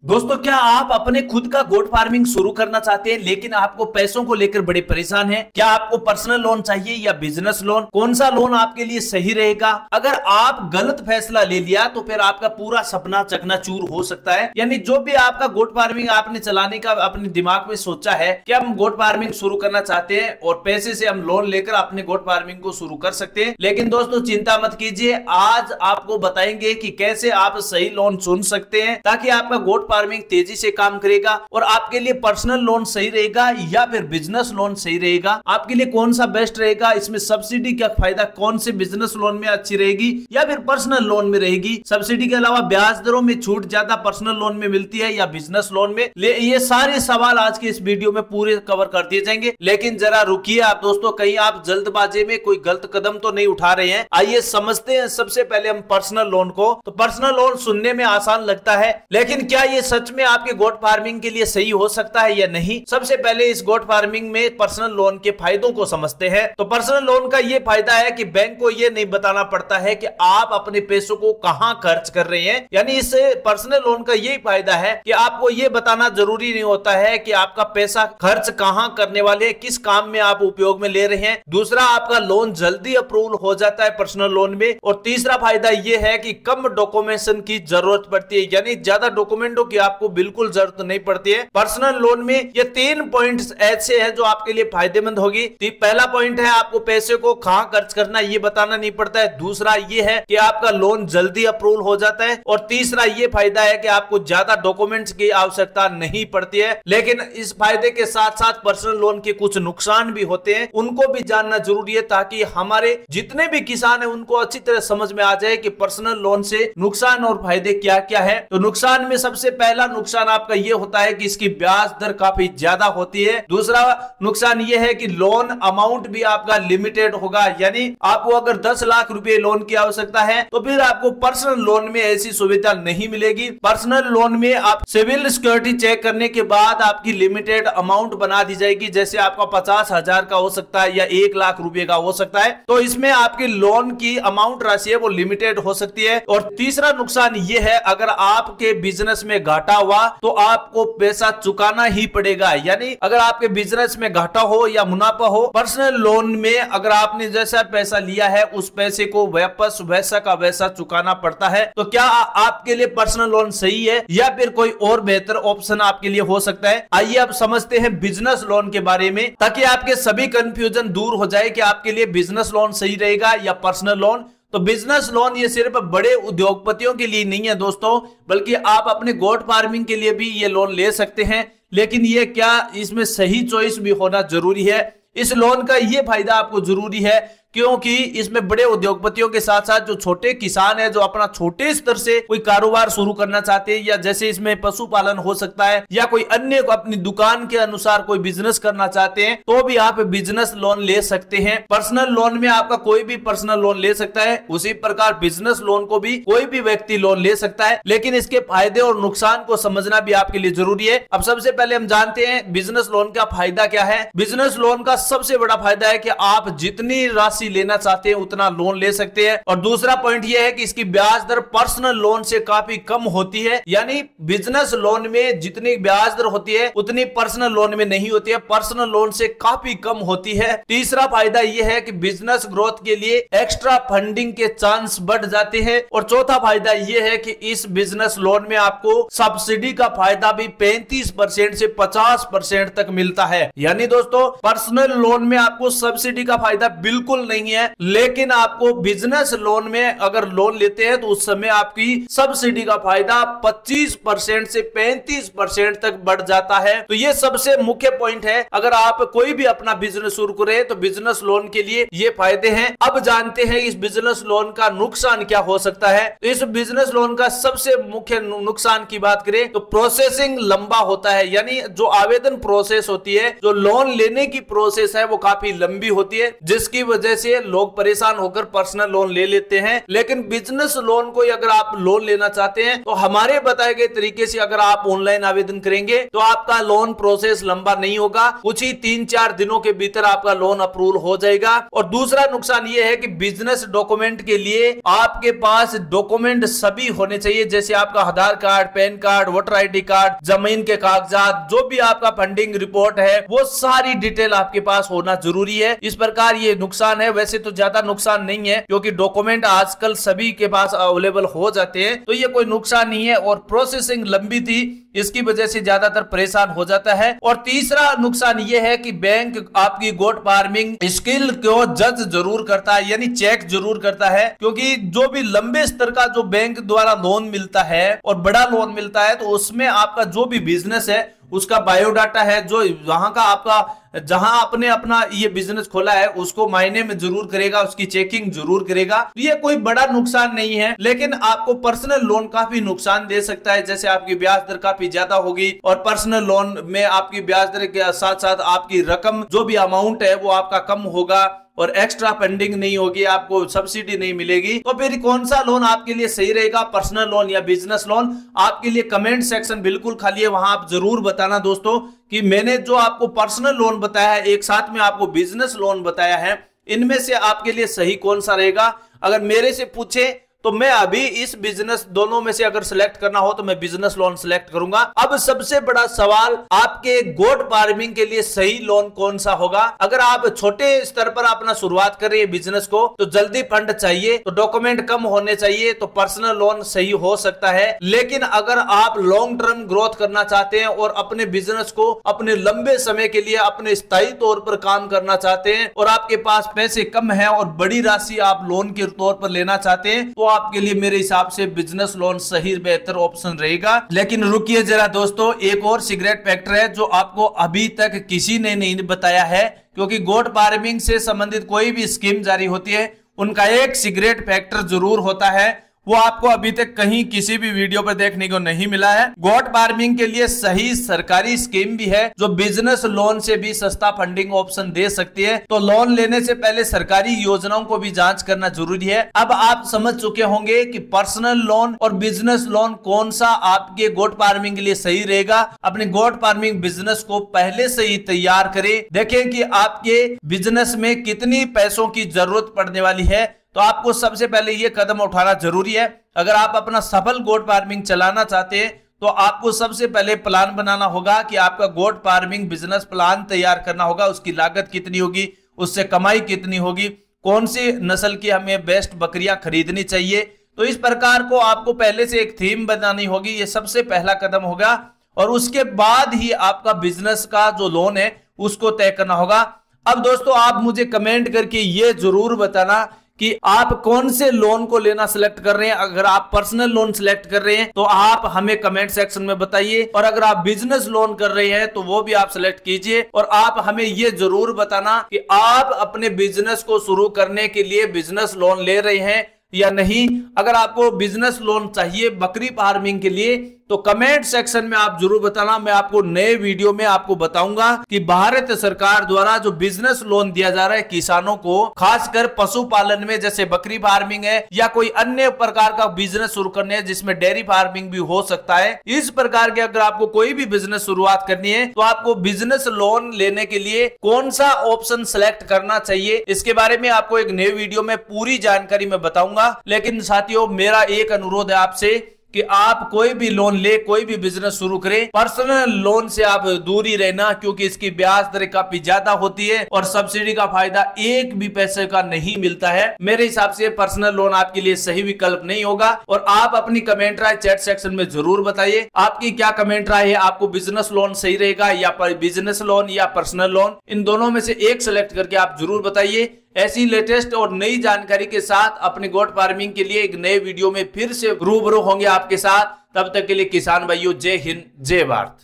दोस्तों, क्या आप अपने खुद का गोट फार्मिंग शुरू करना चाहते हैं लेकिन आपको पैसों को लेकर बड़े परेशान हैं? क्या आपको पर्सनल लोन चाहिए या बिजनेस लोन? कौन सा लोन आपके लिए सही रहेगा? अगर आप गलत फैसला ले लिया तो फिर आपका पूरा सपना चकनाचूर हो सकता है। यानी जो भी आपका गोट फार्मिंग आपने चलाने का अपने दिमाग में सोचा है कि हम गोट फार्मिंग शुरू करना चाहते हैं और पैसे से हम लोन लेकर अपने गोट फार्मिंग को शुरू कर सकते हैं। लेकिन दोस्तों चिंता मत कीजिए, आज आपको बताएंगे कि कैसे आप सही लोन चुन सकते हैं ताकि आपका गोट फार्मिंग तेजी से काम करेगा और आपके लिए पर्सनल लोन सही रहेगा या फिर बिजनेस लोन सही रहेगा। आपके लिए कौन सा बेस्ट रहेगा? इसमें सब्सिडी का फायदा कौन से बिजनेस लोन में अच्छी रहेगी या फिर पर्सनल लोन में रहेगी? सब्सिडी के अलावा ब्याज दरों में छूट ज्यादा पर्सनल लोन में मिलती है या बिजनेस लोन में? ये सारे सवाल आज के इस वीडियो में पूरे कवर कर दिए जाएंगे। लेकिन जरा रुकिए आप दोस्तों, कहीं आप जल्दबाजी में कोई गलत कदम तो नहीं उठा रहे हैं। आइए समझते हैं सबसे पहले हम पर्सनल लोन को। तो पर्सनल लोन सुनने में आसान लगता है, लेकिन क्या ये सच में आपके गोट फार्मिंग के लिए सही हो सकता है या नहीं? सबसे पहले इस गोट फार्मिंग में पर्सनल लोन के फायदों को समझते हैं। तो पर्सनल लोन का ये फायदा है कि बैंक को ये नहीं बताना पड़ता है कि आप अपने पैसों को कहां खर्च कर रहे हैं। यानी इस पर्सनल लोन का यही फायदा है कि आपको ये बताना जरूरी नहीं होता है कि आपका पैसा खर्च कहां करने वाले, किस काम में आप उपयोग में ले रहे हैं। दूसरा, आपका लोन जल्दी अप्रूवल हो जाता है पर्सनल लोन में। और तीसरा फायदा यह है कि कम डॉक्यूमेंटेशन की जरूरत पड़ती है, यानी ज्यादा डॉक्यूमेंटों की आपको बिल्कुल जरूरत नहीं पड़ती है। पर्सनल लोन में ये 3 पॉइंट्स ऐसे हैं जो आपके लिए फायदेमंद होगी। पहला पॉइंट है आपको पैसे को कहां खर्च करना ये बताना नहीं पड़ता है। दूसरा ये है कि आपका लोन जल्दी अप्रूवल हो जाता है। और तीसरा ये फायदा है कि आपको ज्यादा डॉक्यूमेंट्स की आवश्यकता नहीं पड़ती है। लेकिन इस फायदे के साथ साथ पर्सनल लोन के कुछ नुकसान भी होते हैं, उनको भी जानना जरूरी है ताकि हमारे जितने भी किसान है उनको अच्छी तरह समझ में आ जाए कि पर्सनल लोन से नुकसान और फायदे क्या क्या है। तो नुकसान में सबसे पहला नुकसान आपका ये होता है कि इसकी ब्याज दर काफी ज्यादा होती है। दूसरा नुकसान ये है कि लोन अमाउंट भी आपका लिमिटेड होगा, यानी आपको अगर 10 लाख रुपए लोन की आवश्यकता है तो फिर आपको पर्सनल लोन में ऐसी सुविधा नहीं मिलेगी। पर्सनल लोन में आप सिविल सिक्योरिटी चेक करने के बाद आपकी लिमिटेड अमाउंट बना दी जाएगी, जैसे आपका 50,000 का हो सकता है या 1 लाख रुपए का हो सकता है। तो इसमें आपकी लोन की अमाउंट राशि है वो लिमिटेड हो सकती है। और तीसरा नुकसान ये है, अगर आपके बिजनेस में घाटा हुआ तो आपको पैसा चुकाना ही पड़ेगा। यानी अगर आपके बिजनेस में घाटा हो या मुनाफा हो, पर्सनल लोन में अगर आपने जैसा पैसा लिया है उस पैसे को वापस वैसा का वैसा चुकाना पड़ता है। तो क्या आपके लिए पर्सनल लोन सही है या फिर कोई और बेहतर ऑप्शन आपके लिए हो सकता है? आइए अब समझते हैं बिजनेस लोन के बारे में, ताकि आपके सभी कंफ्यूजन दूर हो जाए कि आपके लिए बिजनेस लोन सही रहेगा या पर्सनल लोन। तो बिजनेस लोन ये सिर्फ बड़े उद्योगपतियों के लिए नहीं है दोस्तों, बल्कि आप अपने गोट फार्मिंग के लिए भी ये लोन ले सकते हैं। लेकिन ये क्या इसमें सही चॉइस भी होना जरूरी है। इस लोन का ये फायदा आपको जरूरी है क्योंकि इसमें बड़े उद्योगपतियों के साथ साथ जो छोटे किसान है, जो अपना छोटे स्तर से कोई कारोबार शुरू करना चाहते हैं, या जैसे इसमें पशुपालन हो सकता है या कोई अन्य अपनी दुकान के अनुसार कोई बिजनेस करना चाहते हैं, तो भी आप बिजनेस लोन ले सकते हैं। पर्सनल लोन में आपका कोई भी पर्सनल लोन ले सकता है, उसी प्रकार बिजनेस लोन को भी कोई भी व्यक्ति लोन ले सकता है। लेकिन इसके फायदे और नुकसान को समझना भी आपके लिए जरूरी है। अब सबसे पहले हम जानते हैं बिजनेस लोन का फायदा क्या है। बिजनेस लोन का सबसे बड़ा फायदा है कि आप जितनी राशि लेना चाहते हैं उतना लोन ले सकते हैं। और दूसरा पॉइंट यह है कि इसकी ब्याज दर पर्सनल लोन से काफी कम होती है, यानी बिजनेस लोन में जितनी ब्याज दर होती है उतनी पर्सनल लोन में नहीं होती है, पर्सनल लोन से काफी कम होती है। तीसरा फायदा यह है कि बिजनेस ग्रोथ के लिए एक्स्ट्रा फंडिंग के चांस बढ़ जाते हैं। और चौथा फायदा यह है कि इस बिजनेस लोन में आपको सब्सिडी का फायदा भी 35% से 50% तक मिलता है। यानी दोस्तों पर्सनल लोन में आपको सब्सिडी का फायदा बिल्कुल नहीं है, लेकिन आपको बिजनेस लोन में अगर लोन लेते हैं तो उस समय आपकी सब्सिडी का फायदा 25% से 35% तक बढ़ जाता है। तो ये सबसे मुख्य पॉइंट है। अगर आप कोई भी अपना बिजनेस शुरू करें तो बिजनेस लोन के लिए ये फायदे हैं। अब जानते हैं इस बिजनेस लोन का नुकसान क्या हो सकता है। तो इस बिजनेस लोन का सबसे मुख्य नुकसान की बात करें तो प्रोसेसिंग लंबा होता है, यानी जो आवेदन प्रोसेस होती है, जो लोन लेने की प्रोसेस है वो काफी लंबी होती है, जिसकी वजह से लोग परेशान होकर पर्सनल लोन ले लेते हैं। लेकिन बिजनेस लोन को अगर आप लोन लेना चाहते हैं तो हमारे बताए गए तरीके से अगर आप ऑनलाइन आवेदन करेंगे तो आपका लोन प्रोसेस लंबा नहीं होगा, कुछ ही 3-4 दिनों के भीतर आपका लोन अप्रूवल हो जाएगा। और दूसरा नुकसान यह है कि बिजनेस डॉक्यूमेंट के लिए आपके पास डॉक्यूमेंट सभी होने चाहिए, जैसे आपका Aadhaar card, PAN card, voter ID card, जमीन के कागजात, जो भी आपका फंडिंग रिपोर्ट है वो सारी डिटेल आपके पास होना जरूरी है। इस प्रकार ये नुकसान है। वैसे तो ज्यादा नुकसान नहीं है क्योंकि डॉक्यूमेंट आजकल सभी के पास अवेलेबल हो जाते हैं, तो ये कोई नुकसान नहीं है। और प्रोसेसिंग लंबी थी, इसकी वजह से ज्यादातर परेशान हो जाता है। और तीसरा नुकसान यह है कि बैंक आपकी गोट फार्मिंग स्किल को जज जरूर करता है, यानी चेक जरूर करता है, क्योंकि जो भी लंबे स्तर का जो बैंक द्वारा लोन मिलता है और बड़ा लोन मिलता है तो उसमें आपका जो भी बिजनेस है उसका बायोडाटा है, जो वहां का आपका जहां आपने अपना ये बिजनेस खोला है उसको मायने में जरूर करेगा, उसकी चेकिंग जरूर करेगा। तो ये कोई बड़ा नुकसान नहीं है, लेकिन आपको पर्सनल लोन काफी नुकसान दे सकता है। जैसे आपकी ब्याज दर काफी ज्यादा होगी और पर्सनल लोन में आपकी ब्याज दर के साथ साथ आपकी रकम जो भी अमाउंट है वो आपका कम होगा और एक्स्ट्रा फंडिंग नहीं होगी, आपको सब्सिडी नहीं मिलेगी। तो फिर कौन सा लोन आपके लिए सही रहेगा, पर्सनल लोन या बिजनेस लोन? आपके लिए कमेंट सेक्शन बिल्कुल खाली है, वहां आप जरूर बताना दोस्तों कि मैंने जो आपको पर्सनल लोन बताया है एक साथ में आपको बिजनेस लोन बताया है, इनमें से आपके लिए सही कौन सा रहेगा। अगर मेरे से पूछे तो मैं अभी इस बिजनेस दोनों में से अगर सिलेक्ट करना हो तो मैं बिजनेस लोन सिलेक्ट करूंगा। अब सबसे बड़ा सवाल, आपके गोट फार्मिंग के लिए सही लोन कौन सा होगा? अगर आप छोटे स्तर पर अपना शुरुआत कर रहे हैं बिजनेस को तो जल्दी फंड चाहिए, तो डॉक्यूमेंट कम होने चाहिए, तो पर्सनल लोन सही हो सकता है। लेकिन अगर आप लॉन्ग टर्म ग्रोथ करना चाहते हैं और अपने बिजनेस को अपने लंबे समय के लिए अपने स्थायी तौर पर काम करना चाहते हैं और आपके पास पैसे कम है और बड़ी राशि आप लोन के तौर पर लेना चाहते हैं, तो आपके लिए मेरे हिसाब से बिजनेस लोन सही बेहतर ऑप्शन रहेगा। लेकिन रुकिए जरा दोस्तों, एक और सीक्रेट फैक्टर है जो आपको अभी तक किसी ने नहीं बताया है, क्योंकि गोट फार्मिंग से संबंधित कोई भी स्कीम जारी होती है उनका एक सीक्रेट फैक्टर जरूर होता है, वो आपको अभी तक कहीं किसी भी वीडियो पर देखने को नहीं मिला है। गोट फार्मिंग के लिए सही सरकारी स्कीम भी है जो बिजनेस लोन से भी सस्ता फंडिंग ऑप्शन दे सकती है। तो लोन लेने से पहले सरकारी योजनाओं को भी जांच करना जरूरी है। अब आप समझ चुके होंगे कि पर्सनल लोन और बिजनेस लोन कौन सा आपके गोट फार्मिंग के लिए सही रहेगा। अपने गोट फार्मिंग बिजनेस को पहले से ही तैयार करें, देखें कि आपके बिजनेस में कितनी पैसों की जरूरत पड़ने वाली है। तो आपको सबसे पहले ये कदम उठाना जरूरी है। अगर आप अपना सफल गोट फार्मिंग चलाना चाहते हैं तो आपको सबसे पहले प्लान बनाना होगा कि आपका गोट फार्मिंग बिजनेस प्लान तैयार करना होगा। उसकी लागत कितनी होगी, उससे कमाई कितनी होगी, कौन सी नस्ल की हमें बेस्ट बकरियां खरीदनी चाहिए। तो इस प्रकार को आपको पहले से एक थीम बनानी होगी, ये सबसे पहला कदम होगा। और उसके बाद ही आपका बिजनेस का जो लोन है उसको तय करना होगा। अब दोस्तों आप मुझे कमेंट करके ये जरूर बताना कि आप कौन से लोन को लेना सिलेक्ट कर रहे हैं। अगर आप पर्सनल लोन सिलेक्ट कर रहे हैं तो आप हमें कमेंट सेक्शन में बताइए, और अगर आप बिजनेस लोन कर रहे हैं तो वो भी आप सिलेक्ट कीजिए। और आप हमें ये जरूर बताना कि आप अपने बिजनेस को शुरू करने के लिए बिजनेस लोन ले रहे हैं या नहीं। अगर आपको बिजनेस लोन चाहिए बकरी फार्मिंग के लिए तो कमेंट सेक्शन में आप जरूर बताना। मैं आपको नए वीडियो में आपको बताऊंगा कि भारत सरकार द्वारा जो बिजनेस लोन दिया जा रहा है किसानों को, खासकर पशुपालन में, जैसे बकरी फार्मिंग है या कोई अन्य प्रकार का बिजनेस शुरू करने है जिसमें डेयरी फार्मिंग भी हो सकता है। इस प्रकार के अगर आपको कोई भी बिजनेस शुरुआत करनी है तो आपको बिजनेस लोन लेने के लिए कौन सा ऑप्शन सेलेक्ट करना चाहिए, इसके बारे में आपको एक नए वीडियो में पूरी जानकारी मैं बताऊंगा। लेकिन साथियों मेरा एक अनुरोध है आपसे कि आप कोई भी लोन ले, कोई भी बिजनेस शुरू करें, पर्सनल लोन से आप दूर ही रहना, क्योंकि इसकी ब्याज दर काफी ज्यादा होती है और सब्सिडी का फायदा एक भी पैसे का नहीं मिलता है। मेरे हिसाब से पर्सनल लोन आपके लिए सही विकल्प नहीं होगा। और आप अपनी कमेंट राय चैट सेक्शन में जरूर बताइए, आपकी क्या कमेंट राय है, आपको बिजनेस लोन सही रहेगा या बिजनेस लोन या पर्सनल लोन, इन दोनों में से एक सिलेक्ट करके आप जरूर बताइए। ऐसी लेटेस्ट और नई जानकारी के साथ अपने गोट फार्मिंग के लिए एक नए वीडियो में फिर से रूबरू होंगे आपके साथ। तब तक के लिए किसान भाइयों, जय हिंद, जय भारत।